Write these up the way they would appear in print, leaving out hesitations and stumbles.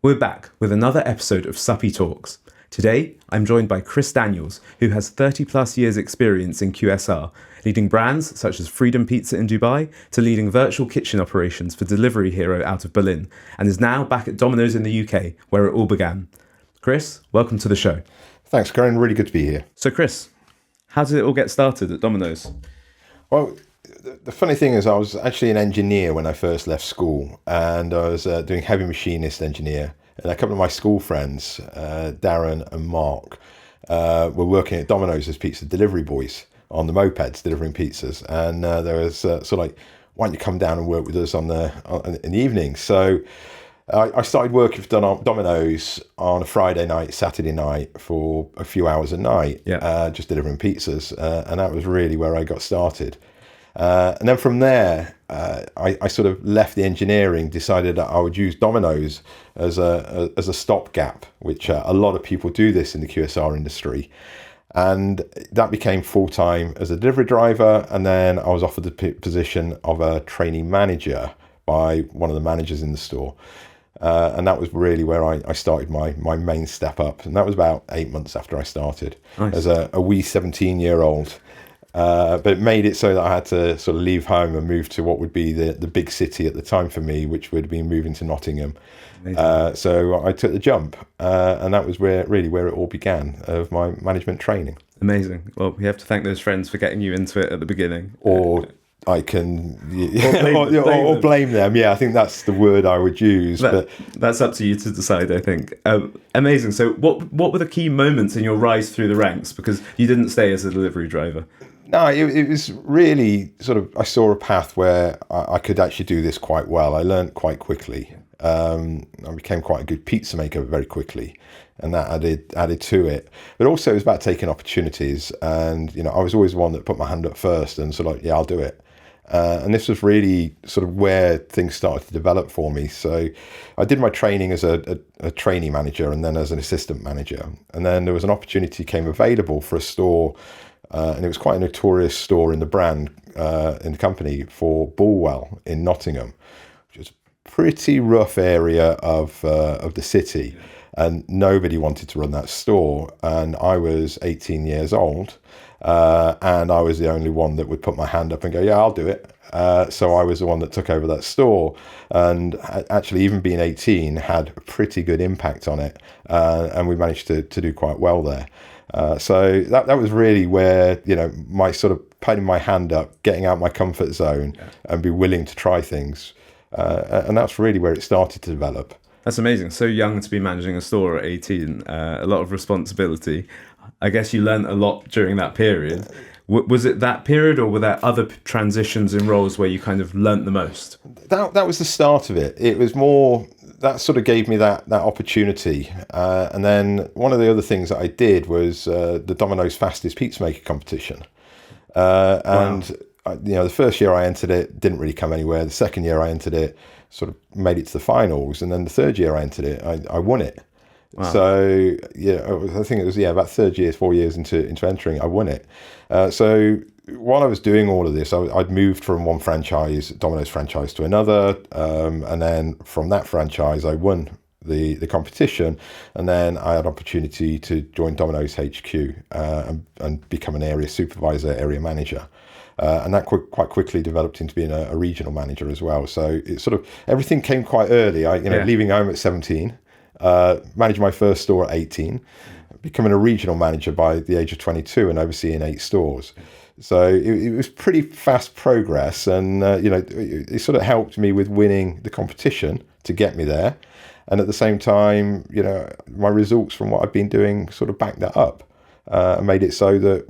We're back with another episode of Supy Talks. Today, I'm joined by Chris Daniels, who has 30 plus years experience in QSR, leading brands such as Freedom Pizza in Dubai to leading virtual kitchen operations for Delivery Hero out of Berlin, and is now back at Domino's in the UK, where it all began. Chris, welcome to the show. Thanks, Karen. Really good to be here. So Chris, how did it all get started at Domino's? Well, the funny thing is I was actually an engineer when I first left school, and I was doing heavy machinist engineer. And a couple of my school friends, Darren and Mark, were working at Domino's as pizza delivery boys on the mopeds delivering pizzas. And there was sort of like, why don't you come down and work with us in the evening? So I started working for Domino's on a Friday night, Saturday night for a few hours a night, just delivering pizzas. And that was really where I got started. And then from there, I sort of left the engineering, decided that I would use Domino's as a stopgap, which a lot of people do this in the QSR industry. And that became full-time as a delivery driver. And then I was offered the position of a trainee manager by one of the managers in the store. And that was really where I started my main step up. And that was about 8 months after I started. Nice. As a wee 17-year-old. But it made it so that I had to sort of leave home and move to what would be the big city at the time for me, which would be moving to Nottingham. So I took the jump, and that was where it all began, of my management training. Amazing. Well, we have to thank those friends for getting you into it at the beginning. Or I can blame them. Yeah, I think that's the word I would use. But that's up to you to decide, I think. Amazing. So what were the key moments in your rise through the ranks? Because you didn't stay as a delivery driver. No, it was really sort of, I saw a path where I could actually do this quite well. I learned quite quickly. I became quite a good pizza maker very quickly, and that added to it. But also it was about taking opportunities, and I was always the one that put my hand up first and sort of like, yeah, I'll do it. And this was really sort of where things started to develop for me. So I did my training as a trainee manager and then as an assistant manager. And then there was an opportunity came available for a store, and it was quite a notorious store in the brand, in the company, for Bulwell in Nottingham, which was a pretty rough area of the city. And nobody wanted to run that store. And I was 18 years old. And I was the only one that would put my hand up and go, yeah, I'll do it. So I was the one that took over that store, and actually, even being 18, had a pretty good impact on it. And we managed to do quite well there. So that was really where, my sort of putting my hand up, getting out my comfort zone, and be willing to try things. And that's really where it started to develop. That's amazing. So young to be managing a store at 18, a lot of responsibility. I guess you learned a lot during that period. Was it that period, or were there other transitions in roles where you kind of learnt the most? That was the start of it. It was more, that sort of gave me that opportunity. And then one of the other things that I did was the Domino's Fastest Pizza Maker competition. And the first year I entered it, didn't really come anywhere. The second year I entered it, sort of made it to the finals. And then the third year I entered it, I won it. Wow. So, I think it was, about 4 years into entering, I won it. So while I was doing all of this, I'd moved from one franchise, Domino's franchise, to another. And then from that franchise, I won the competition. And then I had opportunity to join Domino's HQ and become an area supervisor, area manager. And that quite quickly developed into being a regional manager as well. So it sort of, everything came quite early. Leaving home at 17. Managed my first store at 18, becoming a regional manager by the age of 22 and overseeing 8 stores. So it was pretty fast progress, and it sort of helped me with winning the competition to get me there. And at the same time, my results from what I've been doing sort of backed that up, and made it so that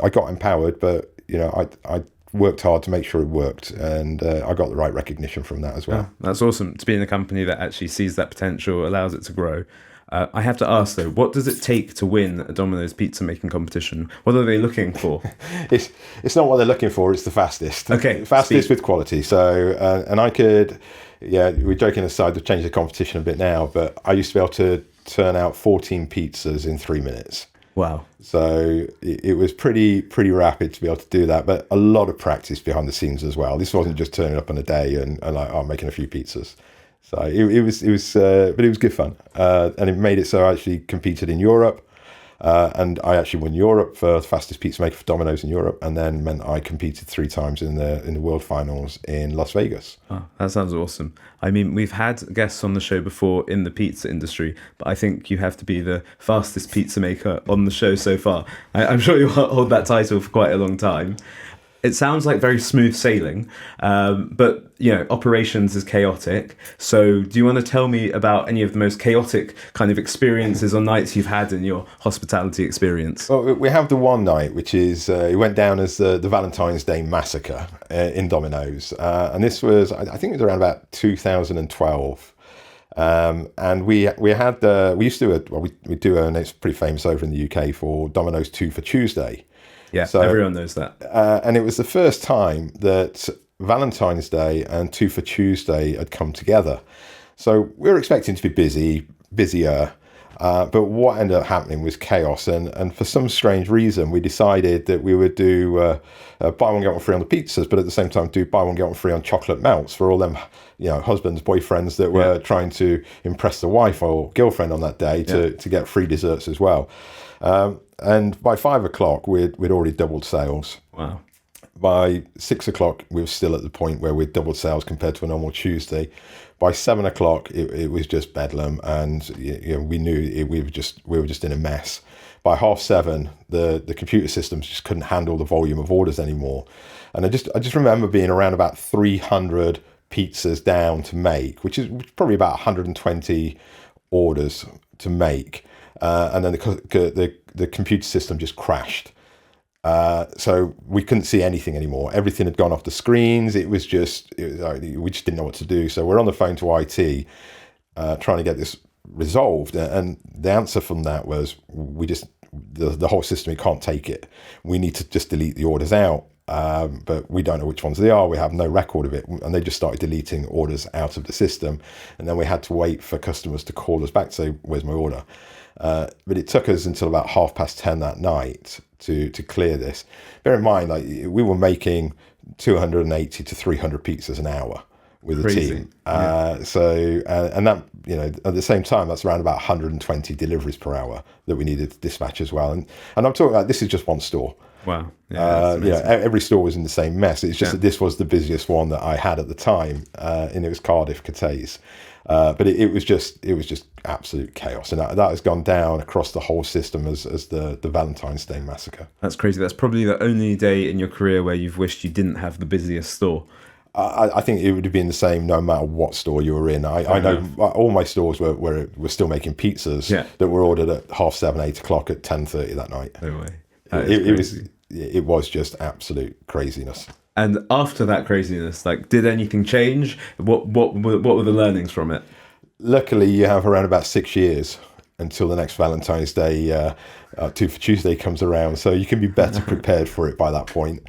I got empowered, but I worked hard to make sure it worked, and I got the right recognition from that as well. Yeah, that's awesome to be in a company that actually sees that potential, allows it to grow. I have to ask though, what does it take to win a Domino's pizza making competition? What are they looking for? It's not what they're looking for, it's the fastest. Okay. Fastest with quality. So, and I could, we're joking aside, they've changed the competition a bit now, but I used to be able to turn out 14 pizzas in 3 minutes. Wow. So it was pretty rapid to be able to do that, but a lot of practice behind the scenes as well. This wasn't just turning up on a day and like, making a few pizzas. So but it was good fun, and it made it so I actually competed in Europe. And I actually won Europe for the fastest pizza maker for Domino's in Europe, and then meant I competed 3 times in the world finals in Las Vegas. Oh, that sounds awesome. I mean, we've had guests on the show before in the pizza industry, but I think you have to be the fastest pizza maker on the show so far. I'm sure you'll hold that title for quite a long time. It sounds like very smooth sailing, but operations is chaotic. So do you want to tell me about any of the most chaotic kind of experiences or nights you've had in your hospitality experience? Well, we have the one night, which is, it went down as the Valentine's Day Massacre in Domino's. And this was, I think it was around about 2012. And we used to do, and it's pretty famous over in the UK for Domino's 2 for Tuesday. Yeah, so, everyone knows that. And it was the first time that Valentine's Day and 2 for Tuesday had come together. So we were expecting to be busier, but what ended up happening was chaos. And for some strange reason, we decided that we would do buy one, get one free on the pizzas, but at the same time do buy one, get one free on chocolate melts for all them husbands, boyfriends that were trying to impress the wife or girlfriend on that day to get free desserts as well. And by 5 o'clock, we'd already doubled sales. Wow. By 6 o'clock, we were still at the point where we'd doubled sales compared to a normal Tuesday. By 7 o'clock, it was just bedlam, and we knew we were just in a mess. By 7:30, the computer systems just couldn't handle the volume of orders anymore. And I just remember being around about 300 pizzas down to make, which is probably about 120 orders to make. And then the computer system just crashed. So we couldn't see anything anymore. Everything had gone off the screens. We just didn't know what to do. So we're on the phone to IT, trying to get this resolved. And the answer from that was, the whole system, we can't take it. We need to just delete the orders out. But we don't know which ones they are. We have no record of it. And they just started deleting orders out of the system. And then we had to wait for customers to call us back to say, where's my order? But it took us until about 10:30 that night to clear this. Bear in mind, we were making 280 to 300 pizzas an hour with the team. And that, at the same time, that's around about 120 deliveries per hour that we needed to dispatch as well. And I'm talking about, this is just one store. Wow. Every store was in the same mess. It's just that this was the busiest one that I had at the time, and it was Cardiff Cateys. But it was just absolute chaos, and that has gone down across the whole system as the Valentine's Day Massacre. That's crazy. That's probably the only day in your career where you've wished you didn't have the busiest store. I think it would have been the same no matter what store you were in. I know all my stores were still making pizzas that were ordered at 7:30, 8 o'clock at 10:30 that night. No way. It was just absolute craziness. And after that craziness, did anything change? What were the learnings from it? Luckily, you have around about 6 years until the next Valentine's Day 2 for Tuesday comes around, so you can be better prepared for it by that point.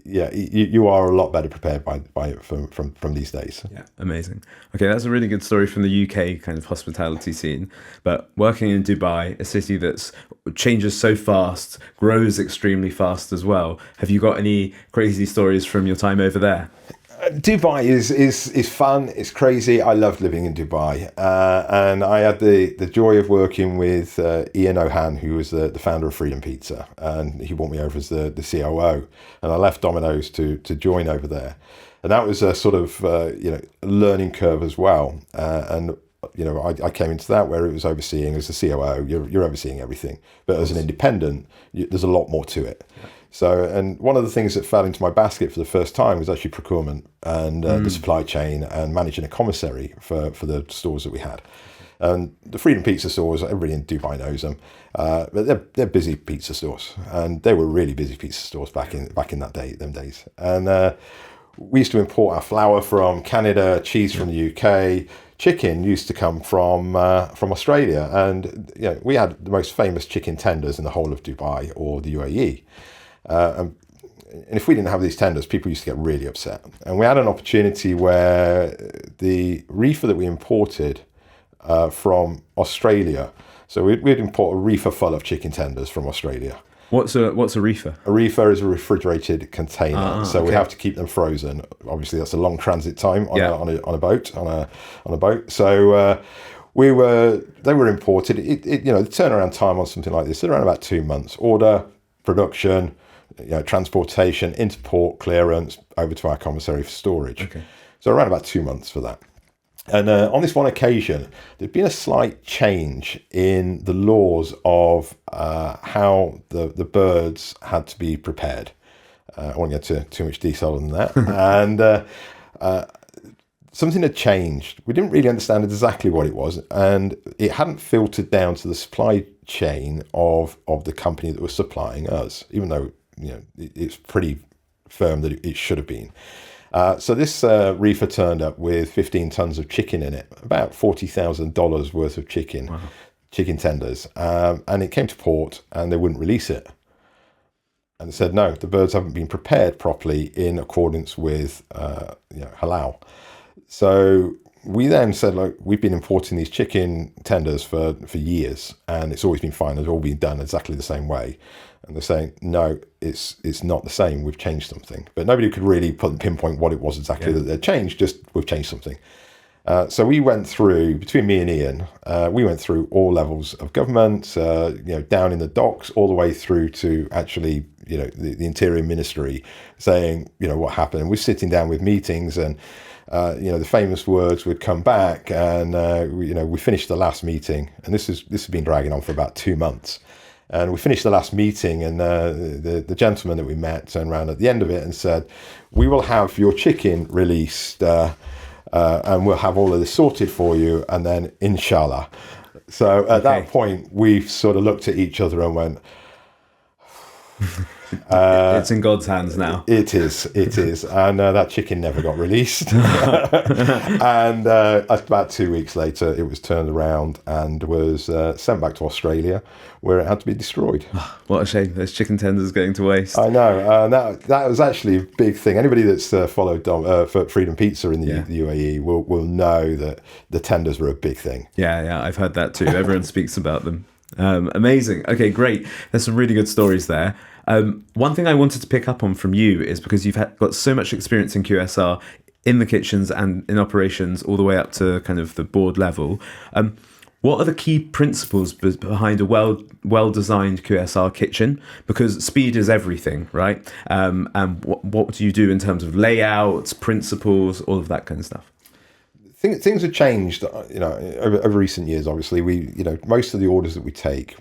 You are a lot better prepared by it from these days. Yeah, amazing. Okay, that's a really good story from the UK kind of hospitality scene. But working in Dubai, a city that's changes so fast, grows extremely fast as well. Have you got any crazy stories from your time over there? Dubai is fun. It's crazy. I loved living in Dubai, and I had the joy of working with Ian O'Han, who was the founder of Freedom Pizza, and he brought me over as the COO. And I left Domino's to join over there, and that was a sort of learning curve as well. I came into that where it was overseeing as the COO. You're overseeing everything, but as an independent, there's a lot more to it. Yeah. So, and one of the things that fell into my basket for the first time was actually procurement and the supply chain and managing a commissary for the stores that we had. And the Freedom Pizza stores, everybody in Dubai knows them, but they're busy pizza stores, and they were really busy pizza stores back in them days. And we used to import our flour from Canada, cheese from the UK. Chicken used to come from Australia, and we had the most famous chicken tenders in the whole of Dubai or the UAE. And if we didn't have these tenders, people used to get really upset. And we had an opportunity where the reefer that we imported from Australia, so we'd import a reefer full of chicken tenders from Australia. What's a reefer? A reefer is a refrigerated container, so we okay. have to keep them frozen. Obviously, that's a long transit time on a boat. So they were imported. The turnaround time on something like this is around about 2 months. Order, production, transportation into port, clearance, over to our commissary for storage. Okay. So around about 2 months for that. And on this one occasion, there'd been a slight change in the laws of how the birds had to be prepared. I won't get to too much detail on that. And something had changed. We didn't really understand exactly what it was, and it hadn't filtered down to the supply chain of the company that was supplying us, even though it's pretty firm that it should have been. So this reefer turned up with 15 tons of chicken in it, about $40,000 worth of chicken, chicken tenders. And it came to port and they wouldn't release it. And they said, no, the birds haven't been prepared properly in accordance with halal. So we then said, look, we've been importing these chicken tenders for years and it's always been fine. It's all been done exactly the same way. And they're saying, no, it's not the same. We've changed something. But nobody could really pinpoint what it was exactly that they'd changed, just we've changed something. So we went through, between me and Ian, we went through all levels of government, down in the docks, all the way through to actually, the Interior Ministry saying, what happened. And we're sitting down with meetings and, the famous words would come back and, we finished the last meeting. And this has been dragging on for about 2 months. And we finished the last meeting and the gentleman that we met turned around at the end of it and said, we will have your chicken released and we'll have all of this sorted for you. And then inshallah. So at that point, we sort of looked at each other and went, it's in God's hands now. It is. And that chicken never got released. And about 2 weeks later, it was turned around and was sent back to Australia, where it had to be destroyed. What a shame. Those chicken tenders going to waste. I know. That was actually a big thing. Anybody that's followed for Freedom Pizza in the UAE will know that the tenders were a big thing. Yeah, I've heard that too. Everyone speaks about them. Amazing. Okay, great. There's some really good stories there. One thing I wanted to pick up on from you is because you've got so much experience in QSR, in the kitchens and in operations, all the way up to kind of the board level. What are the key principles behind a well-designed QSR kitchen? Because speed is everything, right? And what do you do in terms of layouts, principles, all of that kind of stuff? Things have changed, over recent years. Obviously, most of the orders that we take,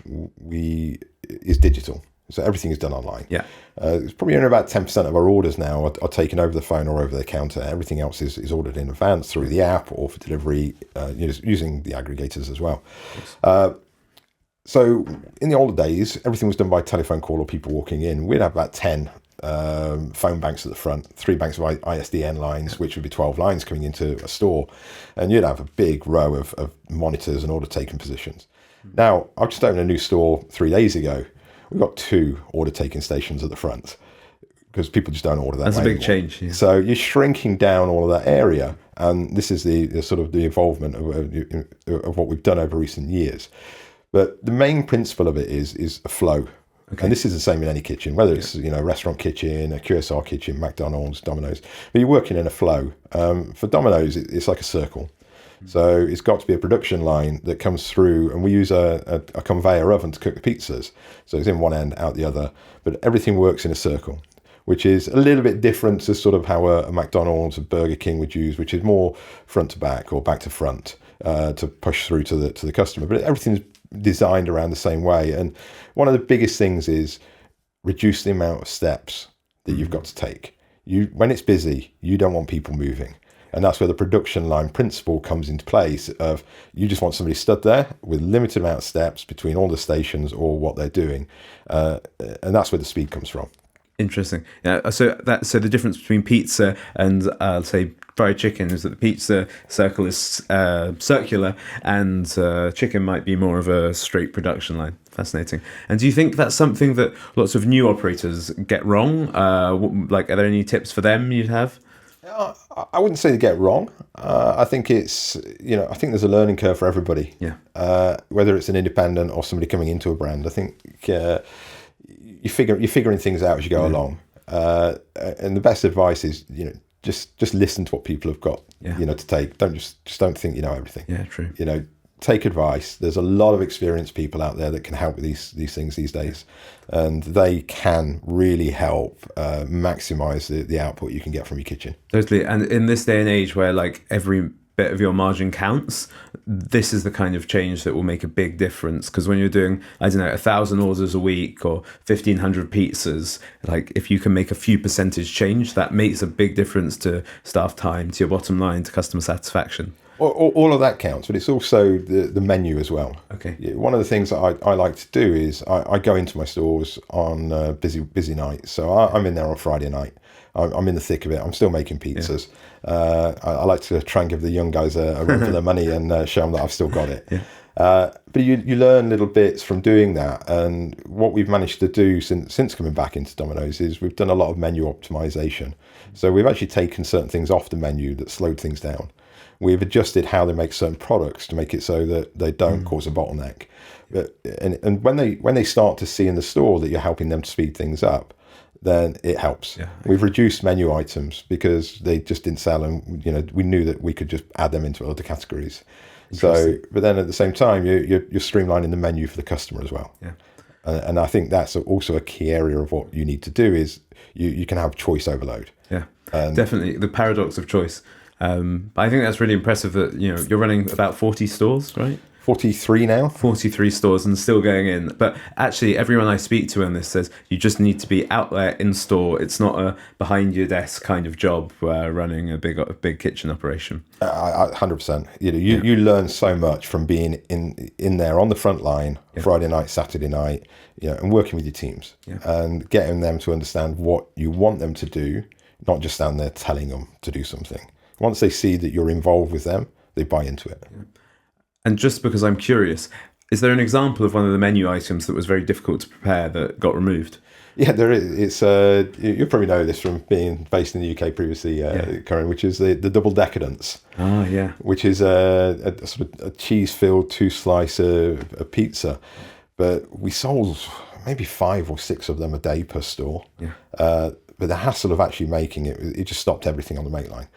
is digital. So everything is done online. Yeah. It's probably only about 10% of our orders now are taken over the phone or over the counter. Everything else is ordered in advance through the app or for delivery, using the aggregators as well. So in the older days, everything was done by telephone call or people walking in. We'd have about 10 phone banks at the front, 3 banks of ISDN lines, which would be 12 lines coming into a store. And you'd have a big row of monitors and order taking positions. Now, I've just opened a new store 3 days ago. We've got 2 order taking stations at the front because people just don't order that. That's a big anymore. Change. Yeah. So you're shrinking down all of that area, and this is the sort of the involvement of what we've done over recent years. But the main principle of it is a flow. Okay. And this is the same in any kitchen, whether it's a restaurant kitchen, a QSR kitchen, McDonald's, Domino's. But you're working in a flow. For Domino's, it's like a circle. So it's got to be a production line that comes through, and we use a conveyor oven to cook the pizzas. So it's in one end, out the other, but everything works in a circle, which is a little bit different to sort of how a McDonald's, a Burger King would use, which is more front to back or back to front to push through to the customer. But everything's designed around the same way. And one of the biggest things is reduce the amount of steps that you've got to take. When it's busy, you don't want people moving. And that's where the production line principle comes into place of you just want somebody stood there with limited amount of steps between all the stations or what they're doing. And that's where the speed comes from. Interesting. Yeah. So the difference between pizza and say fried chicken is that the pizza circle is circular and chicken might be more of a straight production line. Fascinating. And do you think that's something that lots of new operators get wrong? Are there any tips for them you'd have? I wouldn't say they get wrong. I think it's, I think there's a learning curve for everybody. Yeah. Whether it's an independent or somebody coming into a brand. I think, you're figuring things out as you go along. And the best advice is, just listen to what people have got, to take. Don't think you know everything. Yeah, true. Take advice. There's a lot of experienced people out there that can help with these things these days, and they can really help maximize the output you can get from your kitchen. Totally. And in this day and age where like every bit of your margin counts, this is the kind of change that will make a big difference. Because when you're doing, 1,000 orders a week or 1,500 pizzas, like if you can make a few percentage change, that makes a big difference to staff time, to your bottom line, to customer satisfaction. All of that counts, but it's also the menu as well. Okay. One of the things that I like to do is I go into my stores on busy nights. So I'm in there on Friday night. I'm in the thick of it. I'm still making pizzas. Yeah. I like to try and give the young guys a run for their money and show them that I've still got it. Yeah. But you learn little bits from doing that. And what we've managed to do since coming back into Domino's is we've done a lot of menu optimization. So we've actually taken certain things off the menu that slowed things down. We've adjusted how they make certain products to make it so that they don't cause a bottleneck. And when they start to see in the store that you're helping them to speed things up, then it helps. Yeah, okay. We've reduced menu items because they just didn't sell, and we knew that we could just add them into other categories. So, but then at the same time, you're streamlining the menu for the customer as well. Yeah. And I think that's also a key area of what you need to do is you can have choice overload. Yeah, definitely the paradox of choice. I think that's really impressive that you're running about 40 stores, right? 43 now. 43 stores and still going in. But actually, everyone I speak to on this says you just need to be out there in store. It's not a behind your desk kind of job running a big kitchen operation. 100%. You learn so much from being in there on the front line, Friday night, Saturday night, and working with your teams and getting them to understand what you want them to do, not just stand there telling them to do something. Once they see that you're involved with them, they buy into it. Yeah. And just because I'm curious, is there an example of one of the menu items that was very difficult to prepare that got removed? Yeah, there is. It's you'll probably know this from being based in the UK previously, Corinne, which is the double decadence. Ah, yeah. Which is a sort of a cheese-filled 2-slice of pizza, but we sold maybe 5 or 6 of them a day per store. Yeah. But the hassle of actually making it just stopped everything on the make line.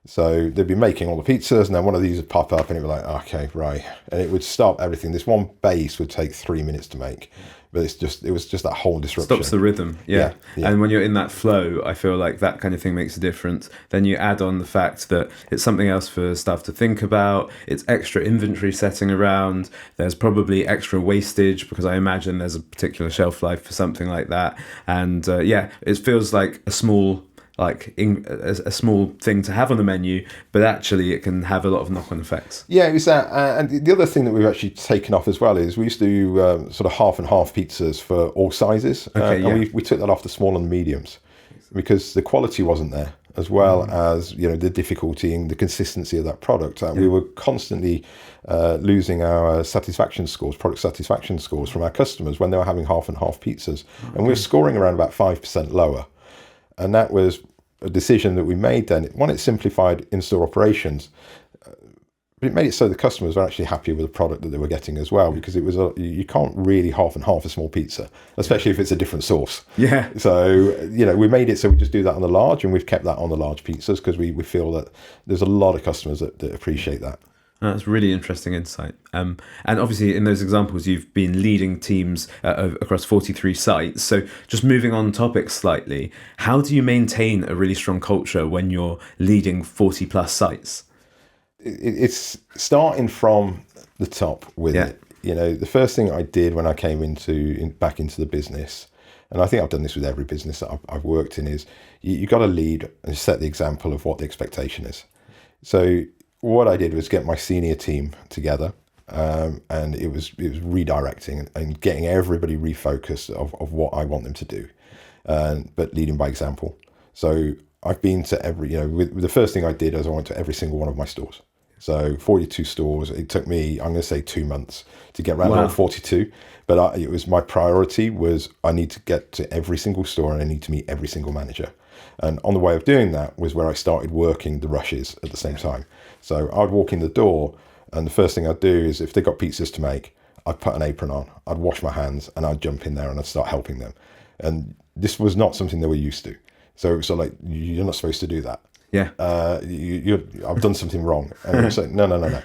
So they'd be making all the pizzas, and then one of these would pop up, and it would be like, okay, right, and it would stop everything. This one base would take 3 minutes to make, but it was just that whole disruption. Stops the rhythm, yeah. And when you're in that flow, I feel like that kind of thing makes a difference. Then you add on the fact that it's something else for staff to think about. It's extra inventory setting around. There's probably extra wastage because I imagine there's a particular shelf life for something like that. And it feels like a small thing to have on the menu, but actually it can have a lot of knock-on effects. Yeah, it was that. And the other thing that we've actually taken off as well is we used to do sort of half and half pizzas for all sizes. And we took that off the small and the mediums because the quality wasn't there, as well as the difficulty and the consistency of that product. We were constantly losing our satisfaction scores, product satisfaction scores from our customers when they were having half and half pizzas. Okay. And we were scoring around about 5% lower. And that was a decision that we made then. One, it simplified in-store operations, but it made it so the customers were actually happy with the product that they were getting as well, because it was you can't really half and half a small pizza, especially if it's a different sauce. Yeah. So, we made it so we just do that on the large, and we've kept that on the large pizzas because we feel that there's a lot of customers that appreciate that. That's really interesting insight. And obviously in those examples, you've been leading teams across 43 sites. So just moving on topic slightly, how do you maintain a really strong culture when you're leading 40 plus sites? It's starting from the top with it. The first thing I did when I came back into the business, and I think I've done this with every business that I've worked in, is you got to lead and set the example of what the expectation is. So what I did was get my senior team together, and it was redirecting and getting everybody refocused of what I want them to do, but leading by example. So I've been to every, the first thing I did is I went to every single one of my stores. So 42 stores. It took me, I'm going to say 2 months to get around all 42. But it was my priority was I need to get to every single store and I need to meet every single manager. And on the way of doing that was where I started working the rushes at the same time. So I'd walk in the door, and the first thing I'd do is if they got pizzas to make, I'd put an apron on, I'd wash my hands, and I'd jump in there and I'd start helping them. And this was not something they were used to. So like, you're not supposed to do that. Yeah. I've done something wrong. And it's like, no.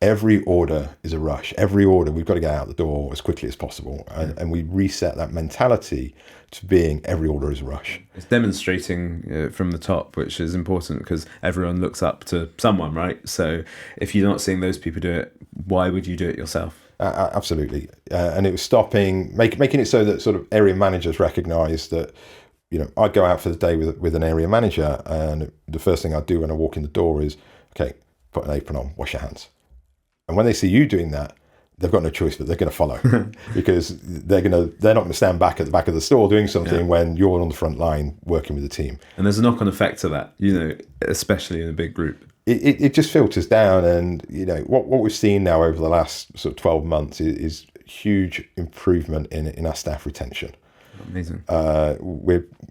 Every order is a rush. Every order, we've got to get out the door as quickly as possible. And we reset that mentality to being every order is a rush. It's demonstrating from the top, which is important because everyone looks up to someone, right? So if you're not seeing those people do it, why would you do it yourself? Absolutely. And it was making it so that sort of area managers recognise that, I'd go out for the day with an area manager, and the first thing I'd do when I walk in the door is, okay, put an apron on, wash your hands. And when they see you doing that, they've got no choice, but they're going to follow because they're not going to stand back at the back of the store doing something when you're on the front line working with the team. And there's a knock-on effect to that, especially in a big group. It just filters down, and what we've seen now over the last sort of 12 months is huge improvement in our staff retention. Amazing.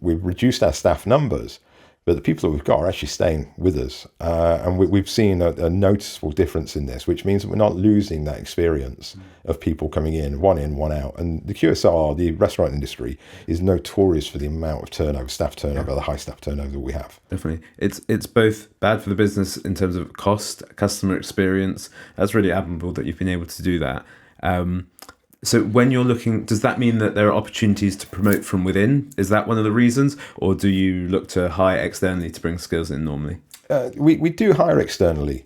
We've reduced our staff numbers, but the people that we've got are actually staying with us. And we've seen a noticeable difference in this, which means that we're not losing that experience of people coming in, one out. And the QSR, the restaurant industry, is notorious for the amount of turnover, staff turnover, the high staff turnover that we have. Definitely. It's both bad for the business in terms of cost, customer experience. That's really admirable that you've been able to do that. So when you're looking, does that mean that there are opportunities to promote from within? Is that one of the reasons? Or do you look to hire externally to bring skills in normally? We do hire externally.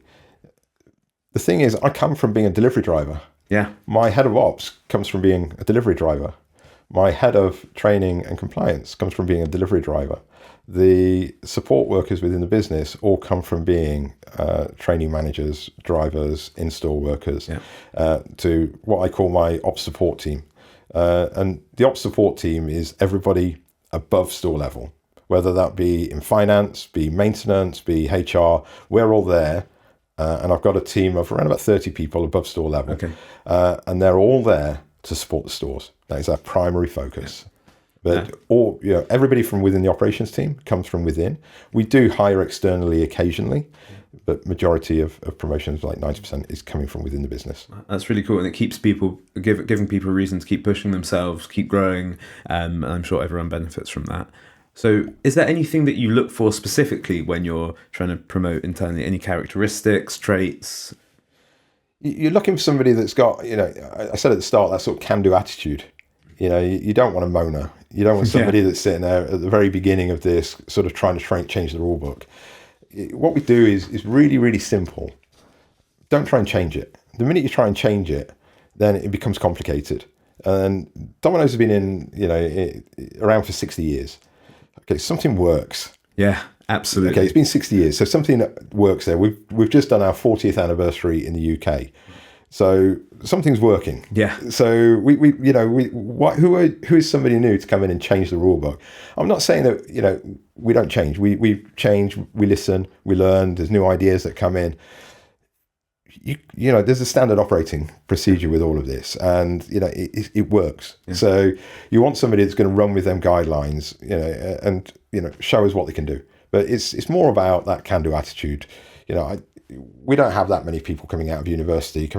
The thing is, I come from being a delivery driver. Yeah. My head of ops comes from being a delivery driver. My head of training and compliance comes from being a delivery driver. The support workers within the business all come from being training managers, drivers, in-store workers, to what I call my ops support team. And the ops support team is everybody above store level, whether that be in finance, be maintenance, be HR, we're all there. And I've got a team of around about 30 people above store level. Okay. And they're all there to support the stores. That is our primary focus. But everybody from within the operations team comes from within. We do hire externally occasionally, but majority of promotions, like 90%, is coming from within the business. That's really cool, and it keeps people giving people a reason to keep pushing themselves, keep growing, and I'm sure everyone benefits from that. So is there anything that you look for specifically when you're trying to promote internally? Any characteristics, traits? You're looking for somebody that's got, I said at the start, that sort of can-do attitude. You don't want a moaner. You don't want somebody that's sitting there at the very beginning of this, sort of trying to change the rule book. What we do is really, really simple. Don't try and change it. The minute you try and change it, then it becomes complicated. And Domino's has been around for 60 years. Okay, something works. Yeah, absolutely. Okay, it's been 60 years, so something works there. We've just done our 40th anniversary in the UK. So something's working. Yeah. So who is somebody new to come in and change the rule book? I'm not saying that we don't change. We change. We listen. We learn. There's new ideas that come in. There's a standard operating procedure with all of this, and it works. Yeah. So you want somebody that's going to run with them guidelines, and show us what they can do. But it's more about that can-do attitude. We don't have that many people coming out of university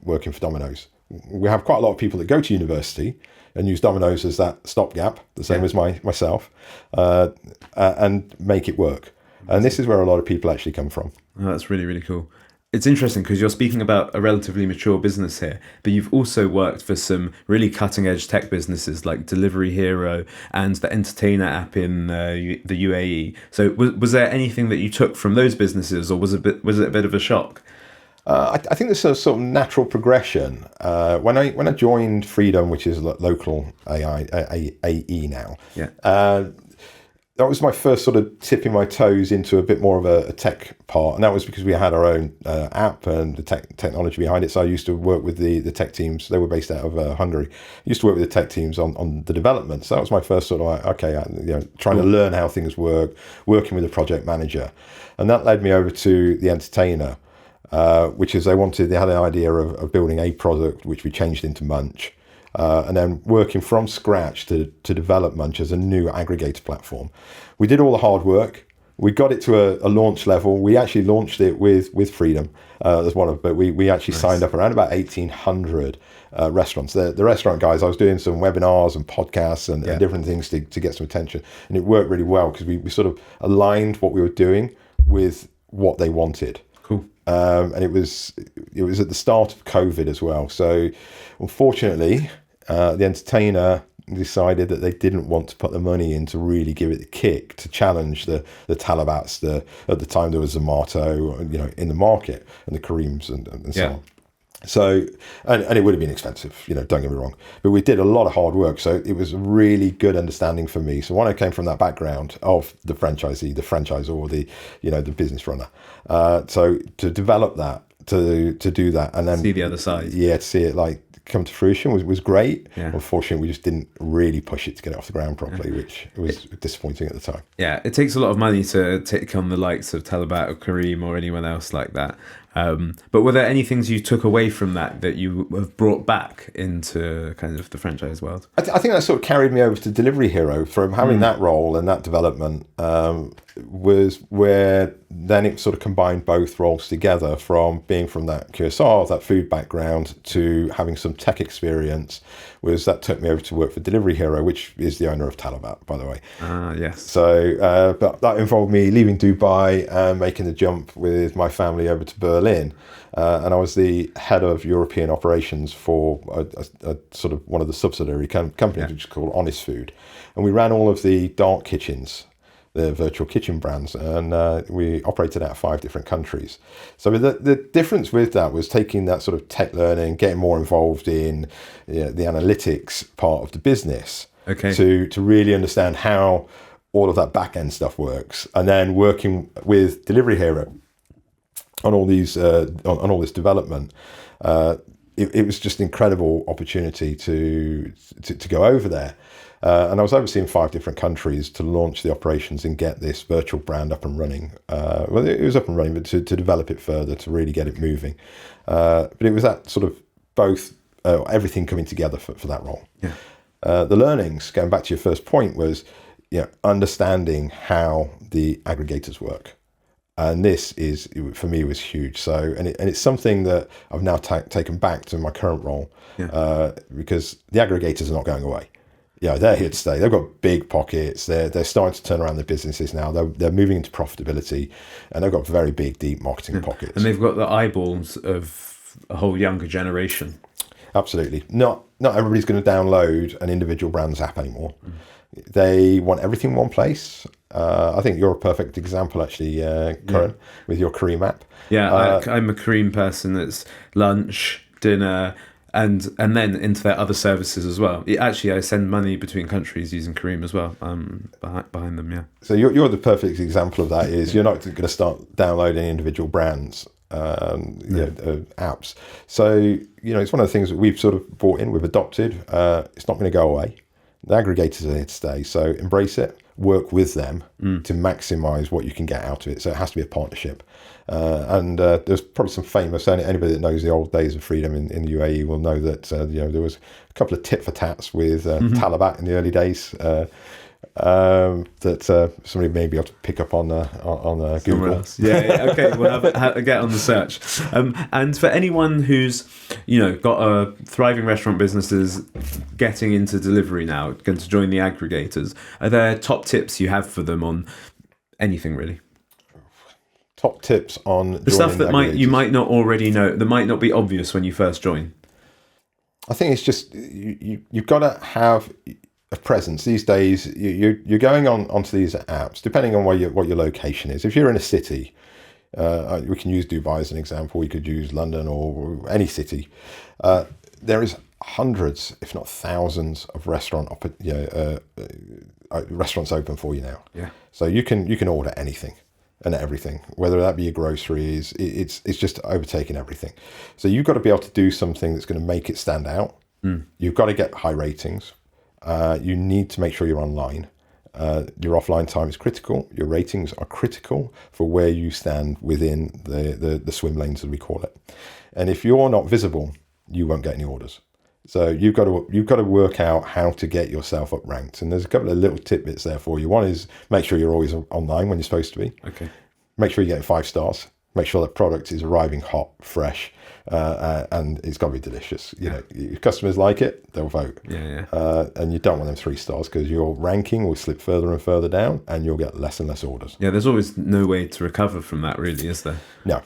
working for Domino's. We have quite a lot of people that go to university and use Domino's as that stopgap, the same as myself, and make it work. And this is where a lot of people actually come from. Oh, that's really, really cool. It's interesting because you're speaking about a relatively mature business here, but you've also worked for some really cutting edge tech businesses like Delivery Hero and the Entertainer app in the UAE. So was there anything that you took from those businesses, or was it a bit of a shock? I think there's a sort of natural progression. When I joined Freedom, which is local AE now, that was my first sort of tipping my toes into a bit more of a tech part. And that was because we had our own app and the technology behind it. So I used to work with the tech teams. They were based out of Hungary. I used to work with the tech teams on the development. So that was my first sort of trying to learn how things work, working with a project manager. And that led me over to the Entertainer, which is they had an idea of building a product, which we changed into Munch. And then working from scratch to develop Munch as a new aggregator platform. We did all the hard work. we got it to a launch level. We actually launched it with Freedom as one of, but we actually signed up around about 1,800 restaurants. The restaurant guys, I was doing some webinars and podcasts and different things to get some attention, and it worked really well because we sort of aligned what we were doing with what they wanted. Cool. And it was at the start of COVID as well. So unfortunately, the entertainer decided that they didn't want to put the money in to really give it the kick to challenge the Talabats. At the time there was Zomato, in the market, and the Kareems and so on. So, and it would have been expensive, don't get me wrong, but we did a lot of hard work. So it was a really good understanding for me. So when I came from that background of the franchisee, the franchisor, the business runner, so to develop that, to do that, and then see the other side, to see it come to fruition was great. Yeah. Unfortunately, we just didn't really push it to get it off the ground properly, which was disappointing at the time. Yeah, it takes a lot of money to take on the likes of Talabat or Kareem or anyone else like that. But were there any things you took away from that you have brought back into kind of the franchise world? I think that sort of carried me over to Delivery Hero from having that role and that development. Was where then it sort of combined both roles together, from being from that QSR, that food background, to having some tech experience. Was that took me over to work for Delivery Hero, which is the owner of Talabat, by the way. Yes. So, but that involved me leaving Dubai and making the jump with my family over to Berlin. And I was the head of European operations for a sort of one of the subsidiary companies, which is called Honest Food. And we ran all of the dark kitchens, the virtual kitchen brands, and we operated out of 5 different countries. So the difference with that was taking that sort of tech learning, getting more involved in the analytics part of the business, to really understand how all of that back end stuff works, and then working with Delivery Hero on all these on all this development. It was just an incredible opportunity to go over there. And I was overseeing 5 different countries to launch the operations and get this virtual brand up and running. Well, it was up and running, but to develop it further, to really get it moving. But it was that sort of both, everything coming together for that role. Yeah. The learnings, going back to your first point, was understanding how the aggregators work. And this is, for me, was huge. So, and it's something that I've now taken back to my current role, because the aggregators are not going away. Yeah, they're here to stay. They've got big pockets. They're starting to turn around their businesses now. They're moving into profitability, and they've got very big, deep marketing pockets. And they've got the eyeballs of a whole younger generation. Absolutely. Not everybody's going to download an individual brand's app anymore. They want everything in one place. I think you're a perfect example, actually, Corinne, with your Kareem app. Yeah, I'm a Kareem person. It's lunch, dinner, and then into their other services as well. Actually, I send money between countries using Kareem as well. Behind them, yeah. So you're the perfect example of that. Is you're not going to start downloading individual brands, apps. So it's one of the things that we've sort of brought in, we've adopted. It's not going to go away. The aggregators are here to stay. So embrace it. Work with them to maximize what you can get out of it. So it has to be a partnership. And there's probably some famous, anybody that knows the old days of Freedom in the UAE will know that there was a couple of tit for tats with Talabat in the early days that somebody may be able to pick up on Google. Else. Yeah, okay, we'll get on the search. And for anyone who's got a thriving restaurant businesses getting into delivery now, going to join the aggregators, are there top tips you have for them on anything really? Top tips on the stuff that you might not already know, that might not be obvious when you first join. I think it's just you've got to have a presence these days. You're going onto these apps depending on what your location is. If you're in a city, we can use Dubai as an example. We could use London or any city. There is hundreds, if not thousands, of restaurants open for you now. Yeah. So you can order anything and everything, whether that be your groceries. It's just overtaking everything. So you've got to be able to do something that's going to make it stand out. You've got to get high ratings. You need to make sure you're online. Your offline time is critical. Your ratings are critical for where you stand within the swim lanes, as we call it. And if you're not visible, you won't get any orders. So you've got to work out how to get yourself up ranked. And there's a couple of little tidbits there for you. One is make sure you're always online when you're supposed to be. Okay. Make sure you're getting 5 stars. Make sure that product is arriving hot, fresh, and it's got to be delicious. You know, if customers like it, they'll vote. Yeah. And you don't want them 3 stars because your ranking will slip further and further down, and you'll get less and less orders. Yeah, there's always no way to recover from that, really, is there? No.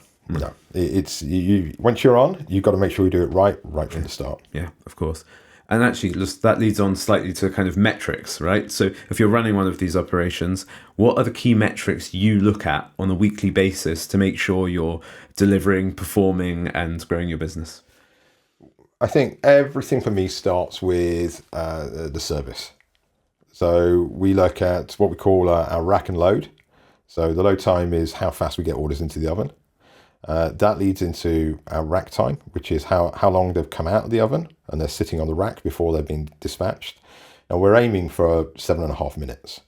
It's you. Once you're on, you've got to make sure you do it right from the start. Yeah, of course. And actually, that leads on slightly to kind of metrics, right? So if you're running one of these operations, what are the key metrics you look at on a weekly basis to make sure you're delivering, performing, and growing your business? I think everything for me starts with the service. So we look at what we call our rack and load. So the load time is how fast we get orders into the oven. That leads into our rack time, which is how long they've come out of the oven and they're sitting on the rack before they've been dispatched. And we're aiming for 7.5 minutes.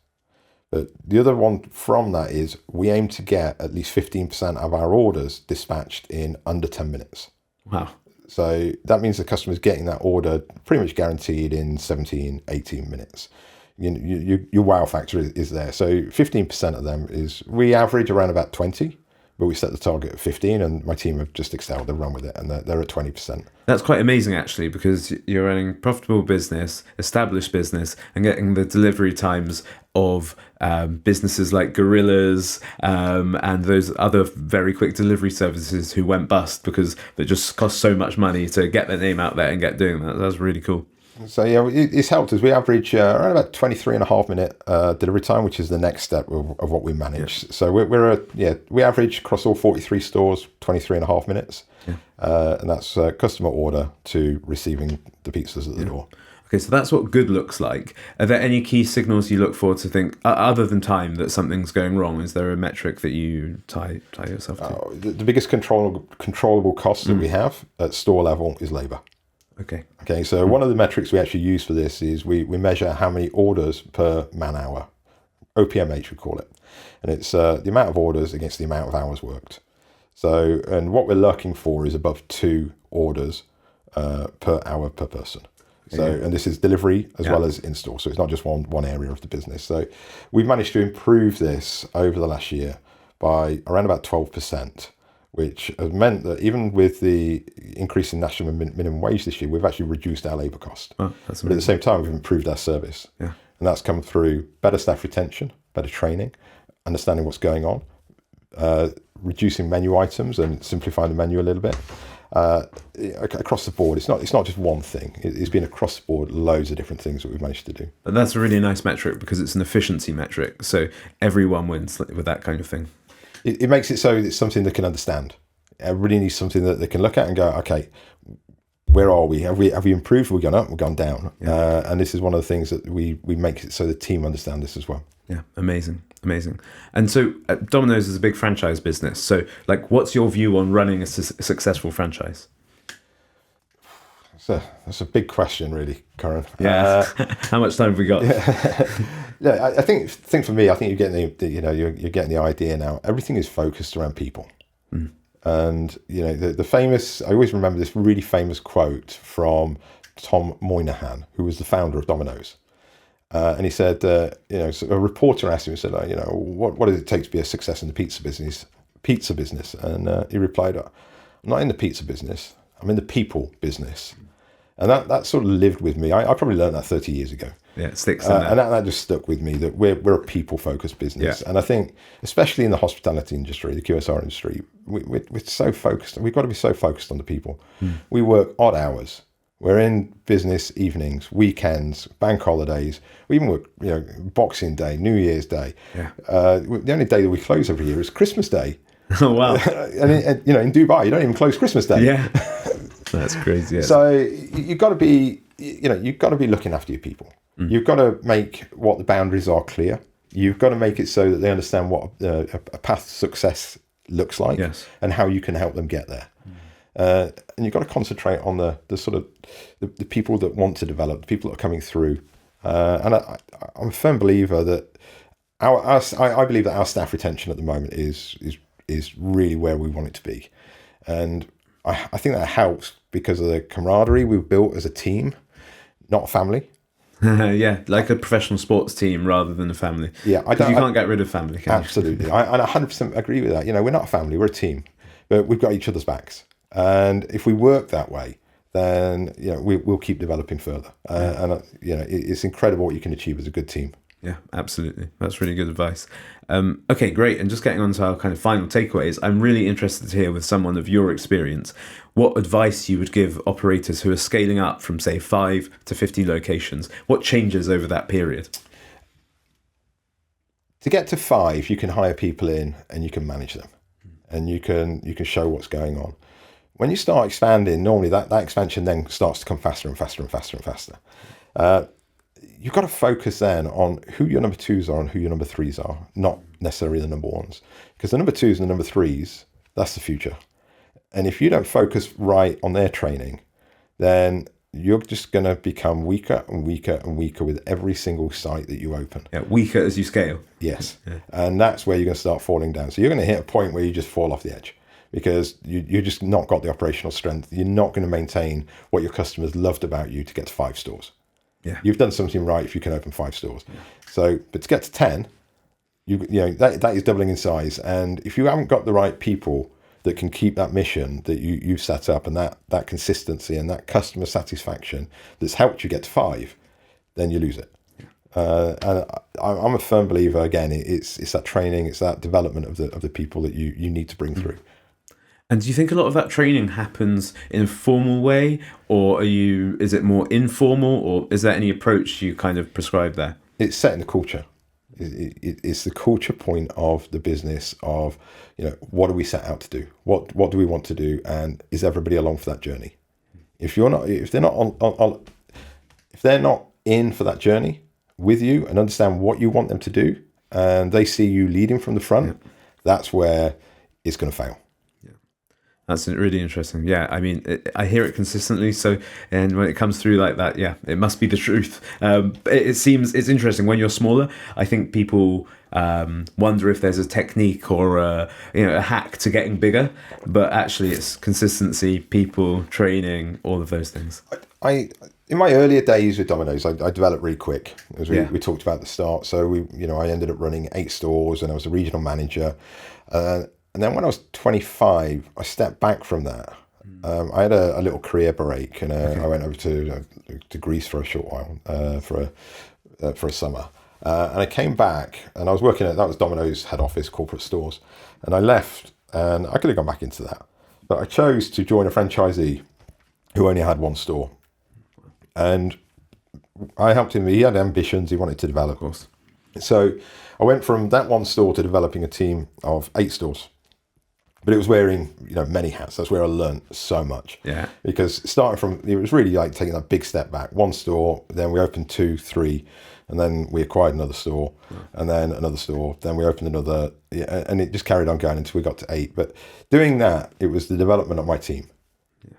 But the other one from that is we aim to get at least 15% of our orders dispatched in under 10 minutes. Wow. So that means the customer's getting that order pretty much guaranteed in 17, 18 minutes. Your wow factor is there. So 15% of them is, we average around about 20. But we set the target at 15, and my team have just excelled. They've run with it, and they're at 20%. That's quite amazing, actually, because you're running profitable business, established business, and getting the delivery times of businesses like Gorillas and those other very quick delivery services who went bust because it just cost so much money to get their name out there and get doing that. That's really cool. So yeah, it's helped us. We average around about 23.5 minute delivery time, which is the next step of what we manage. Yeah. So we average across all 43 stores 23.5 minutes, and that's customer order to receiving the pizzas at the door. Okay, so that's what good looks like. Are there any key signals you look for to think, other than time, that something's going wrong? Is there a metric that you tie yourself to? The biggest controllable cost that we have at store level is labour. Okay. So one of the metrics we actually use for this is we measure how many orders per man hour, OPMH we call it, and it's the amount of orders against the amount of hours worked. So, and what we're looking for is above 2 orders per hour per person. So, and this is delivery as well as in-store. So it's not just one area of the business. So we've managed to improve this over the last year by around about 12%. Which has meant that even with the increase in national minimum wage this year, we've actually reduced our labour cost. Oh, that's but at the same time, we've improved our service. Yeah. And that's come through better staff retention, better training, understanding what's going on, reducing menu items and simplifying the menu a little bit. Across the board, it's not just one thing. It's been across the board, loads of different things that we've managed to do. And that's a really nice metric because it's an efficiency metric. So everyone wins with that kind of thing. It makes it so it's something they can understand. Everybody needs something that they can look at and go, okay, where are we? Have we improved? Have we gone up? Have we gone down? Yeah. And this is one of the things that we make it so the team understand this as well. Yeah, amazing. And so Domino's is a big franchise business. So what's your view on running a successful franchise? That's a big question, really, Corin. Yeah. How much time have we got? Yeah, I think for me, I think you're getting the idea now. Everything is focused around people, and the famous. I always remember this really famous quote from Tom Moynihan, who was the founder of Domino's, and he said, so a reporter asked him, said, what does it take to be a success in the pizza business? And he replied, I'm not in the pizza business. I'm in the people business. And that sort of lived with me. I probably learned that 30 years ago. Yeah, it sticks in there. And that just stuck with me, that we're a people-focused business. Yeah. And I think, especially in the hospitality industry, the QSR industry, we're so focused. We've got to be so focused on the people. We work odd hours. We're in business evenings, weekends, bank holidays. We even work, Boxing Day, New Year's Day. Yeah. The only day that we close every year is Christmas Day. Oh, wow. And in Dubai, you don't even close Christmas Day. Yeah. That's crazy. Yeah. So you've got to be, you've got to be looking after your people. You've got to make what the boundaries are clear. You've got to make it so that they understand what a path to success looks like, and how you can help them get there. And you've got to concentrate on the sort of the people that want to develop, the people that are coming through. And I'm a firm believer that I believe that our staff retention at the moment is really where we want it to be, and I think that helps because of the camaraderie we've built as a team, not a family. Yeah, like a professional sports team rather than a family. Yeah, because you can't get rid of family, can you? Absolutely. I 100% agree with that. We're not a family, we're a team, but we've got each other's backs. And if we work that way, then we'll keep developing further. And it's incredible what you can achieve as a good team. Yeah, absolutely. That's really good advice. Okay, great. And just getting on to our kind of final takeaways, I'm really interested to hear with someone of your experience, what advice you would give operators who are scaling up from, say, 5 to 50 locations. What changes over that period? To get to 5, you can hire people in and you can manage them, and you can show what's going on. When you start expanding, normally that expansion then starts to come faster and faster and faster and faster. You've got to focus then on who your number 2s are and who your number 3s are, not necessarily the number 1s. Because the number 2s and the number 3s, that's the future. And if you don't focus right on their training, then you're just going to become weaker and weaker and weaker with every single site that you open. Yeah, weaker as you scale. Yes. Yeah. And that's where you're going to start falling down. So you're going to hit a point where you just fall off the edge because you just not got the operational strength. You're not going to maintain what your customers loved about you to get to 5 stores. Yeah. You've done something right if you can open 5 stores. Yeah. So, but to get to 10, that is doubling in size. And if you haven't got the right people that can keep that mission that you've set up and that consistency and that customer satisfaction that's helped you get to 5, then you lose it. And I'm a firm believer, again, it's that training, it's that development of the people that you need to bring through. And do you think a lot of that training happens in a formal way, or is it more informal, or is there any approach you kind of prescribe there? It's setting the culture. It's the culture point of the business of, what do we set out to do? What do we want to do? And is everybody along for that journey? If they're not in for that journey with you and understand what you want them to do, and they see you leading from the front, that's where it's going to fail. That's really interesting. Yeah, I mean, I hear it consistently. So, and when it comes through like that, yeah, it must be the truth. It's interesting when you're smaller. I think people wonder if there's a technique or a hack to getting bigger, but actually, it's consistency, people, training, all of those things. In my earlier days with Domino's, I developed really quick, as we talked about at the start. So I ended up running 8 stores, and I was a regional manager. And then when I was 25, I stepped back from that. I had a little career break, and I went over to Greece for a short while, for a summer. And I came back, and I was working that was Domino's head office, corporate stores. And I left, and I could have gone back into that. But I chose to join a franchisee who only had 1 store. And I helped him. He had ambitions. He wanted to develop. Of course. So I went from that 1 store to developing a team of 8 stores. But it was wearing, many hats. That's where I learned so much. Yeah. Because starting from, it was really like taking that big step back. 1 store, then we opened 2, 3, and then we acquired another store, and then another store. Then we opened another, and it just carried on going until we got to 8. But doing that, it was the development of my team.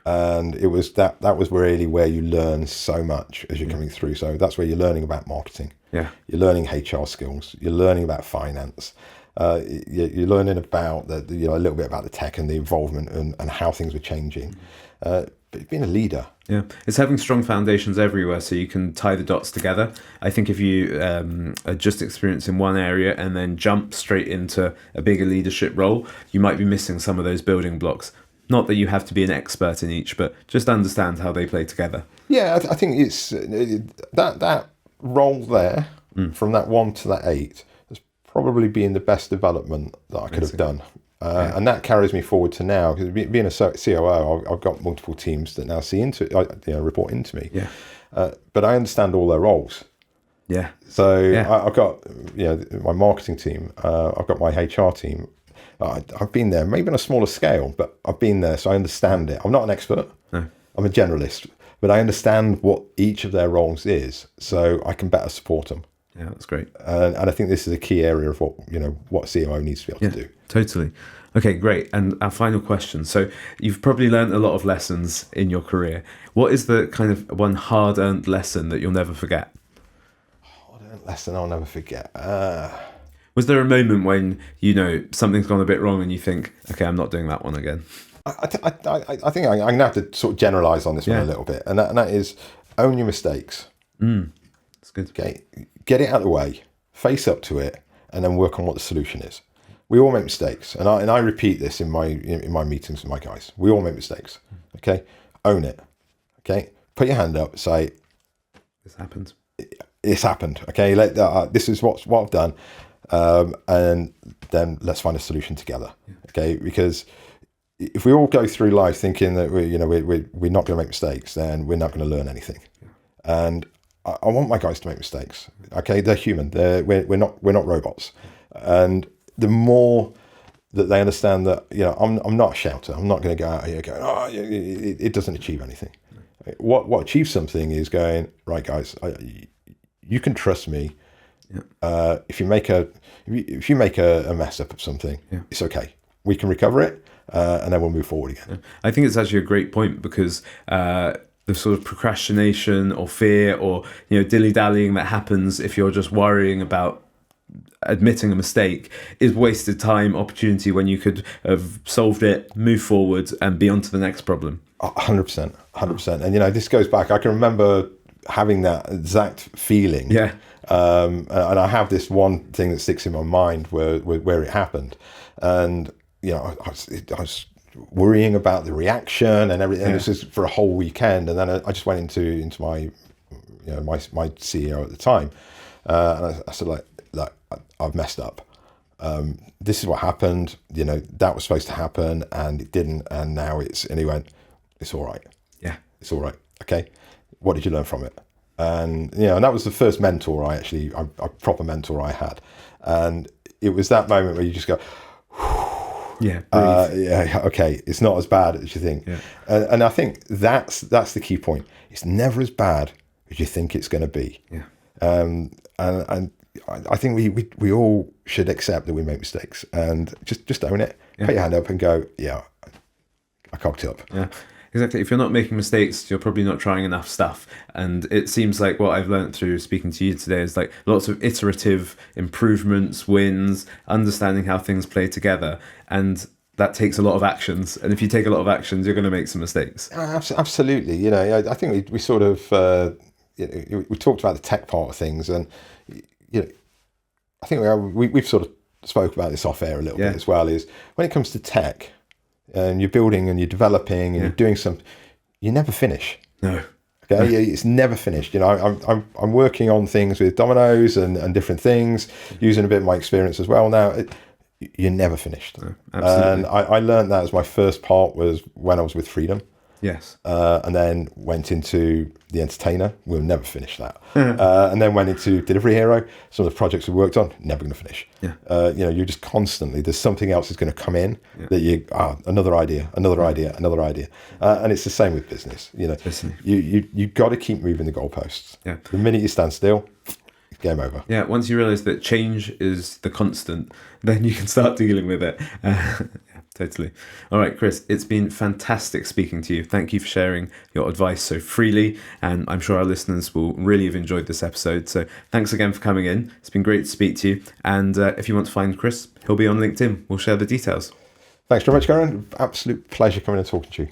And it was that was really where you learn so much as you're coming through. So that's where you're learning about marketing. Yeah. You're learning HR skills. You're learning about finance. You're learning about a little bit about the tech and the involvement and how things were changing. But being a leader. Yeah, it's having strong foundations everywhere so you can tie the dots together. I think if you are just experienced in one area and then jump straight into a bigger leadership role, you might be missing some of those building blocks. Not that you have to be an expert in each, but just understand how they play together. Yeah, I think it's that role there, from that 1 to that 8, has probably been the best development that I could have done. And that carries me forward to now, because being a COO, I've got multiple teams that now report into me. Yeah. But I understand all their roles. Yeah. So I've got my marketing team. I've got my HR team. I've been there, maybe on a smaller scale, but I've been there, so I understand it. I'm not an expert. No. I'm a generalist, but I understand what each of their roles is, so I can better support them. Yeah, that's great. And I think this is a key area of what COO needs to be able to do. Totally. Okay, great. And our final question. So you've probably learned a lot of lessons in your career. What is the kind of one hard-earned lesson that you'll never forget? Hard-earned lesson I'll never forget. Was there a moment when, something's gone a bit wrong and you think, okay, I'm not doing that one again? I think I'm going to have to sort of generalize on this one a little bit, and that is own your mistakes. That's good. Okay, get it out of the way, face up to it, and then work on what the solution is. We all make mistakes, and I repeat this in my meetings with my guys. We all make mistakes. Okay, own it. Okay, put your hand up, say, This happened. It's happened. Okay, this is what I've done, and then let's find a solution together. Okay, because if we all go through life thinking that we're not going to make mistakes, then we're not going to learn anything. And I want my guys to make mistakes. Okay, they're human. We're not robots. And the more that they understand that, I'm not a shouter. I'm not going to go out here going, it doesn't achieve anything. What achieves something is going, right, guys, you can trust me. If you make a mess up of something, it's okay. We can recover it, and then we'll move forward again. I think it's actually a great point, because the sort of procrastination or fear or dilly-dallying that happens if you're just worrying about admitting a mistake is wasted time, opportunity, when you could have solved it, move forward, and be on to the next problem. 100%. And this goes back. I can remember having that exact feeling. Yeah. And I have this one thing that sticks in my mind where it happened, and I was worrying about the reaction and everything. This is for a whole weekend, and then I just went into my my CEO at the time, and I said, like, I've messed up. This is what happened. That was supposed to happen, and it didn't. And now and he went, it's all right. Yeah, it's all right. Okay, what did you learn from it? And and that was the first mentor a proper mentor I had, and it was that moment where you just go, okay, it's not as bad as you think. And I think that's the key point. It's never as bad as you think it's going to be. And I think we all should accept that we make mistakes, and just own it. Put your hand up and go, I cocked up. Exactly. If you're not making mistakes, you're probably not trying enough stuff. And it seems like what I've learned through speaking to you today is like lots of iterative improvements, wins, understanding how things play together. And that takes a lot of actions. And if you take a lot of actions, you're going to make some mistakes. Absolutely. I think we sort of, we talked about the tech part of things, and, I think we've sort of spoke about this off air a little bit as well, is when it comes to tech, and you're building and you're developing and you're doing something, you never finish. No. Okay, it's never finished. I'm working on things with Domino's and different things, using a bit of my experience as well now. You're never finished. No, absolutely. And I learned that as my first part was when I was with Freedom. Yes. And then went into The Entertainer. We'll never finish that. And then went into Delivery Hero. Some of the projects we worked on, never going to finish. You're just constantly, there's something else that's going to come in that another idea. And it's the same with business. You've got to keep moving the goalposts. The minute you stand still, game over. Once you realize that change is the constant, then you can start dealing with it. Totally. All right, Chris, it's been fantastic speaking to you. Thank you for sharing your advice so freely, and I'm sure our listeners will really have enjoyed this episode. So thanks again for coming in. It's been great to speak to you. And if you want to find Chris, he'll be on LinkedIn. We'll share the details. Thanks very much, Karen. Absolute pleasure coming and talking to you.